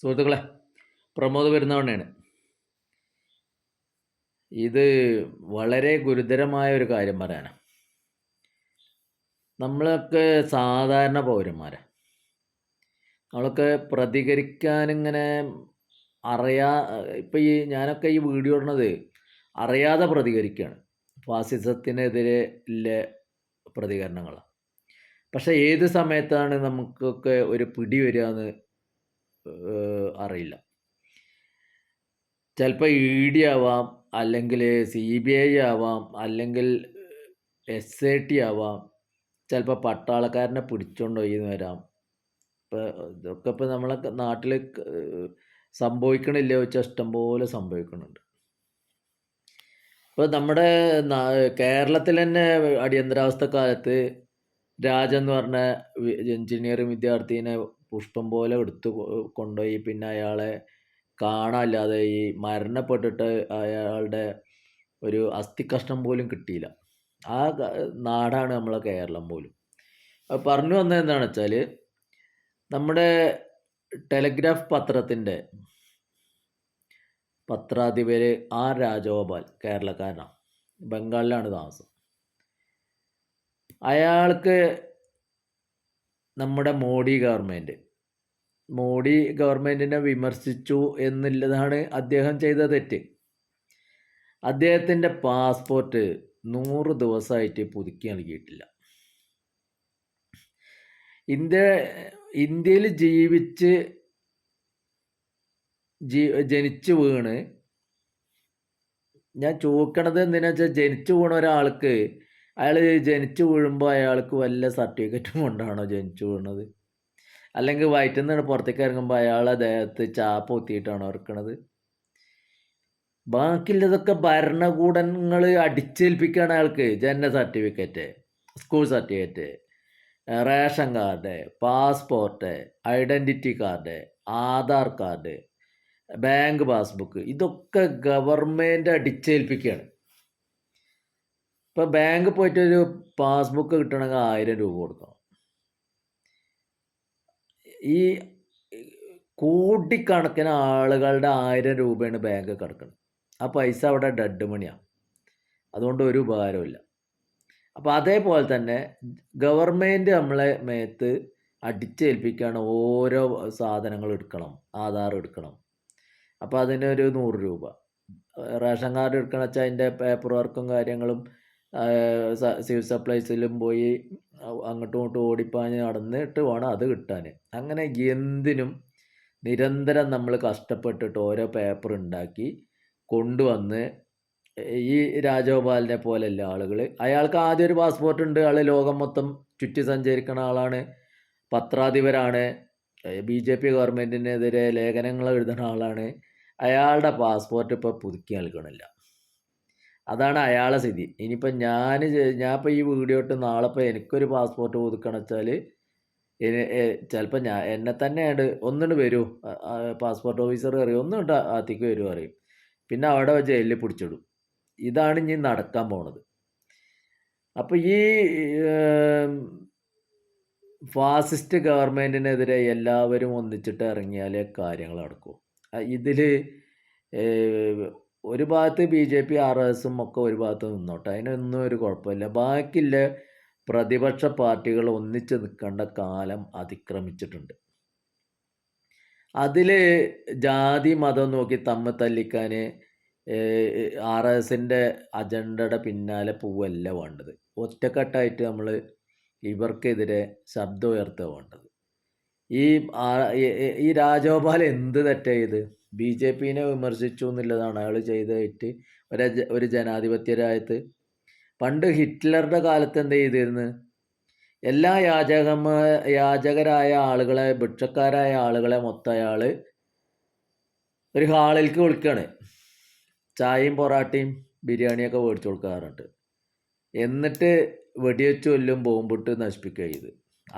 സുഹൃത്തുക്കളെ, പ്രമോദ് പെരുന്നവണ്ണയാണ്. ഇത് വളരെ ഗുരുതരമായ ഒരു കാര്യം പറയാനാണ്. നമ്മളൊക്കെ സാധാരണ പൗരന്മാരാണ്. നമ്മളൊക്കെ പ്രതികരിക്കാനിങ്ങനെ അറിയാ ഇപ്പം ഞാനൊക്കെ ഈ വീഡിയോ ഇടുന്നത് അറിയാതെ പ്രതികരിക്കുകയാണ്. ഫാസിസത്തിനെതിരെ ഉള്ള പ്രതികരണങ്ങളാണ്. പക്ഷേ ഏത് സമയത്താണ് നമുക്കൊക്കെ ഒരു പിടി വരിക എന്ന് അറിയില്ല. ചിലപ്പോൾ ED ആവാം, അല്ലെങ്കിൽ CBI ആവാം, അല്ലെങ്കിൽ SIT ആവാം, ചിലപ്പോൾ പട്ടാളക്കാരനെ പിടിച്ചുകൊണ്ട് പോയി എന്ന് വരാം. ഇതൊക്കെ ഇപ്പോൾ നമ്മളെ നാട്ടിൽ സംഭവിക്കണില്ല വെച്ചാൽ ഇഷ്ടംപോലെ സംഭവിക്കുന്നുണ്ട്. ഇപ്പോൾ നമ്മുടെ കേരളത്തിൽ തന്നെ അടിയന്തരാവസ്ഥ കാലത്ത് രാജെന്ന് പറഞ്ഞ എഞ്ചിനീയറിംഗ് വിദ്യാർത്ഥിനെ പുഷ്പം പോലെ എടുത്ത് കൊണ്ടുപോയി പിന്നെ അയാളെ കാണാനില്ലാതെ ഈ മരണപ്പെട്ടിട്ട് അയാളുടെ ഒരു അസ്ഥികഷ്ണം പോലും കിട്ടിയില്ല. ആ നാടാണ് നമ്മളെ കേരളം പോലും. പറഞ്ഞു വന്നത് എന്താണെന്ന് വെച്ചാൽ, നമ്മുടെ ടെലഗ്രാഫ് പത്രത്തിൻ്റെ പത്രാധിപർ R രാജഗോപാൽ കേരളക്കാരനാണ്, ബംഗാളിലാണ് താമസം. അയാൾക്ക് നമ്മുടെ മോഡി ഗവൺമെൻറ്റിനെ വിമർശിച്ചു എന്നുള്ളതാണ് അദ്ദേഹം ചെയ്ത തെറ്റ്. അദ്ദേഹത്തിൻ്റെ പാസ്പോർട്ട് 100 ദിവസമായിട്ട് പുതുക്കി നൽകിയിട്ടില്ല. ഇന്ത്യയിൽ ജനിച്ചു വീണ്, ഞാൻ ചോദിക്കണത് എന്തിനാ വെച്ചാൽ, ജനിച്ചു വീണ ഒരാൾക്ക് അയാൾ ജനിച്ചു വീഴുമ്പോൾ അയാൾക്ക് വല്ല സർട്ടിഫിക്കറ്റും കൊണ്ടാണോ ജനിച്ചു വീണത്? അല്ലെങ്കിൽ വയറ്റിൽ നിന്ന് പുറത്തേക്ക് ഇറങ്ങുമ്പോൾ അയാളെ ദേഹത്ത് ചാപ്പ കുത്തിയിട്ടാണോ ഇറക്കണത്? ബാക്കിയുള്ളതൊക്കെ ഭരണകൂടങ്ങൾ അടിച്ചേൽപ്പിക്കുകയാണ് അയാൾക്ക്. ജനന certificate, school certificate, ration card, passport, identity card, Aadhaar card, bank passbook, ഇതൊക്കെ ഗവൺമെൻറ് അടിച്ചേൽപ്പിക്കുകയാണ്. ഇപ്പോൾ ബാങ്കിൽ പോയിട്ടൊരു പാസ്ബുക്ക് കിട്ടണമെങ്കിൽ 1000 രൂപ കൊടുക്കണം. ഈ കോടിക്കണക്കിന് ആളുകളുടെ 1000 രൂപയാണ് ബാങ്കിൽ കിടക്കുന്നത്. ആ പൈസ അവിടെ ഡെഡ് മണിയാണ്. അതുകൊണ്ട് ഒരു ഉപകാരമില്ല. അപ്പോൾ അതേപോലെ തന്നെ ഗവൺമെൻറ് നമ്മളെ മേത്ത് അടിച്ചേൽപ്പിക്കുകയാണ്. ഓരോ സാധനങ്ങൾ എടുക്കണം, ആധാർ എടുക്കണം, അപ്പോൾ അതിനൊരു 100 രൂപ. റേഷൻ കാർഡ് എടുക്കണം വെച്ചാൽ അതിൻ്റെ പേപ്പർ വർക്കും കാര്യങ്ങളും സിവിൽ സപ്ലൈസിലും പോയി അങ്ങോട്ടും ഇങ്ങോട്ടും ഓടിപ്പാഞ്ഞ് നടന്നിട്ട് വേണം അത് കിട്ടാൻ. അങ്ങനെ എന്തിനും നിരന്തരം നമ്മൾ കഷ്ടപ്പെട്ടിട്ട് ഓരോ പേപ്പർ ഉണ്ടാക്കി കൊണ്ടുവന്ന് ഈ രാജഗോപാലിനെ പോലെയുള്ള ആളുകൾ, അയാൾക്ക് ആദ്യം ഒരു പാസ്പോർട്ട് ഉണ്ട്, ആൾ ലോകം മൊത്തം ചുറ്റി സഞ്ചരിക്കുന്ന ആളാണ്, പത്രാധിപരാണ്, BJP ഗവൺമെൻറ്റിനെതിരെ ലേഖനങ്ങൾ എഴുതുന്ന ആളാണ്. അയാളുടെ പാസ്പോർട്ട് ഇപ്പോൾ പുതുക്കി നൽകണില്ല. അതാണ് അയാളെ സ്ഥിതി. ഇനിയിപ്പോൾ ഞാനിപ്പോൾ ഈ വീഡിയോ ഇട്ട് നാളെ ഇപ്പോൾ എനിക്കൊരു പാസ്പോർട്ട് പുതുക്കണം വെച്ചാൽ ചിലപ്പോൾ എന്നെ തന്നെയാണ് ഒന്നിട്ട് വരൂ, പാസ്പോർട്ട് ഓഫീസർ അറിയും, ഒന്നിട്ട് ആത്തിക്ക് വരും അറിയും, പിന്നെ അവിടെ ജയിലിൽ പിടിച്ചിടും. ഇതാണ് ഇനി നടക്കാൻ പോണത്. അപ്പോൾ ഈ ഫാസിസ്റ്റ് ഗവൺമെൻറ്റിനെതിരെ എല്ലാവരും ഒന്നിച്ചിട്ട് ഇറങ്ങിയാലേ കാര്യങ്ങൾ നടക്കൂ. ഇതിൽ ഒരു ഭാഗത്ത് BJP RSസും ഒക്കെ ഒരു ഭാഗത്ത് നിന്നോട്ടെ, അതിനൊന്നും ഒരു കുഴപ്പമില്ല. ബാക്കിയുള്ള പ്രതിപക്ഷ പാർട്ടികൾ ഒന്നിച്ച് നിൽക്കേണ്ട കാലം അതിക്രമിച്ചിട്ടുണ്ട്. അതിൽ ജാതി മതം നോക്കി തമ്മിൽ തല്ലിക്കാൻ RSൻ്റെ അജണ്ടയുടെ പിന്നാലെ പോവല്ല വേണ്ടത്. ഒറ്റക്കെട്ടായിട്ട് നമ്മൾ ഇവർക്കെതിരെ ശബ്ദം ഉയർത്തുക വേണ്ടത്. ഈ രാജഗോപാൽ എന്ത് തെറ്റാ ചെയ്ത്? BJPനെ വിമർശിച്ചു എന്നുള്ളതാണ് അയാൾ ചെയ്തതായിട്ട് ഒരു ജനാധിപത്യ രാജ്യത്ത്. പണ്ട് ഹിറ്റ്ലറുടെ കാലത്ത് എന്ത് ചെയ്തിരുന്നു? എല്ലാ യാചകരായ ആളുകളെ, ഭിക്ഷക്കാരായ ആളുകളെ മൊത്തം അയാൾ ഒരു ഹാളിലേക്ക് വിളിക്കുകയാണ്. ചായയും പൊറാട്ടയും ബിരിയാണിയൊക്കെ മേടിച്ചു കൊടുക്കാറുണ്ട്. എന്നിട്ട് വെടിവെച്ച് കൊല്ലും, ബോംബിട്ട് നശിപ്പിക്കുക ചെയ്ത്.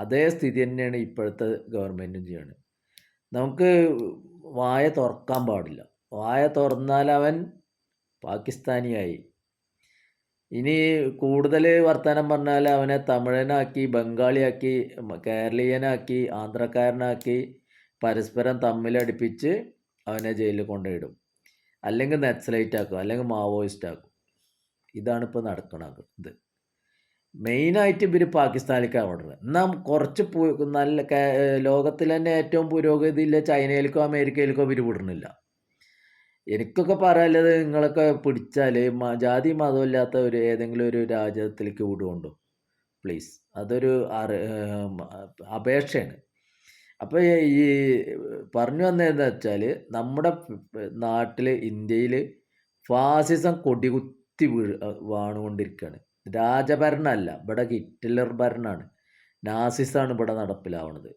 അതേ സ്ഥിതി തന്നെയാണ് ഇപ്പോഴത്തെ ഗവൺമെൻറ്റും ചെയ്യുന്നത്. നമുക്ക് വായ തുറക്കാൻ പാടില്ല. വായ തുറന്നാൽ അവൻ പാകിസ്ഥാനിയായി. ഇനി കൂടുതൽ വർത്തമാനം പറഞ്ഞാൽ അവനെ തമിഴനാക്കി, ബംഗാളിയാക്കി, കേരളീയനാക്കി, ആന്ധ്രക്കാരനാക്കി, പരസ്പരം തമ്മിലടിപ്പിച്ച് അവനെ ജയിലിൽ കൊണ്ടുപോയിടും. അല്ലെങ്കിൽ നക്സലൈറ്റ് ആക്കും, അല്ലെങ്കിൽ മാവോയിസ്റ്റ് ആക്കും. ഇതാണിപ്പോൾ നടക്കണത്. ഇത് മെയിനായിട്ട് ഇവർ പാകിസ്ഥാനിലേക്ക് ഓർഡർ. എന്നാൽ കുറച്ച് നല്ല ലോകത്തിൽ തന്നെ ഏറ്റവും പുരോഗതിയില്ല ചൈനയിലേക്കോ അമേരിക്കയിലേക്കോ ഇവർ വിടണില്ല. എനിക്കൊക്കെ പറയാനുള്ളത്, നിങ്ങളൊക്കെ പിടിച്ചാൽ ജാതി മതമില്ലാത്ത ഏതെങ്കിലും ഒരു രാജ്യത്തിലേക്ക് വിടുകൊണ്ടോ പ്ലീസ്. അതൊരു അപേക്ഷയാണ്. അപ്പോൾ ഈ പറഞ്ഞു വന്നതെന്ന് വെച്ചാൽ, നമ്മുടെ നാട്ടിൽ ഇന്ത്യയിൽ ഫാസിസം കൊടികുത്തി വാണുകൊണ്ടിരിക്കുകയാണ്. രാജഭരണമല്ല, ഇവിടെ ഹിറ്റ്ലർ ഭരണമാണ്, നാസിസമാണ് ഇവിടെ നടപ്പിലാവുന്നത്.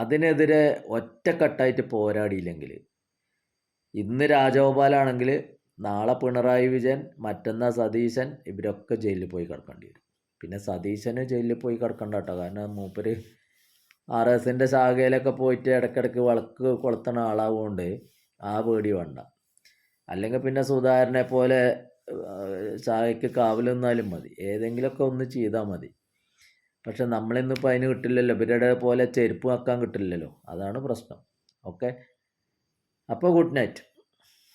അതിനെതിരെ ഒറ്റക്കെട്ടായിട്ട് പോരാടിയില്ലെങ്കിൽ, ഇന്ന് രാജഗോപാലാണെങ്കിൽ നാളെ പിണറായി വിജയൻ, മറ്റന്നാൾ സതീശൻ, ഇവരൊക്കെ ജയിലിൽ പോയി കിടക്കേണ്ടി വരും. പിന്നെ സതീശന് ജയിലിൽ പോയി കിടക്കണ്ട കേട്ടോ, കാരണം മൂപ്പര് RSൻ്റെ ശാഖയിലൊക്കെ പോയിട്ട് ഇടയ്ക്കിടയ്ക്ക് വിളക്ക് കൊളുത്തുന്ന ആളാവുകൊണ്ട് ആ പേടി വേണ്ട. അല്ലെങ്കിൽ പിന്നെ സുധാകരനെ പോലെ ശാഖയ്ക്ക് കാവൽ നിന്നാലും മതി, ഏതെങ്കിലുമൊക്കെ ഒന്ന് ചെയ്താൽ മതി. പക്ഷെ നമ്മളിന്നിപ്പോൾ അതിന് കിട്ടില്ലല്ലോ, ഇവരുടെ പോലെ ചെരുപ്പ് വെക്കാൻ കിട്ടില്ലല്ലോ, അതാണ് പ്രശ്നം. ഓക്കെ, അപ്പോൾ ഗുഡ് നൈറ്റ്.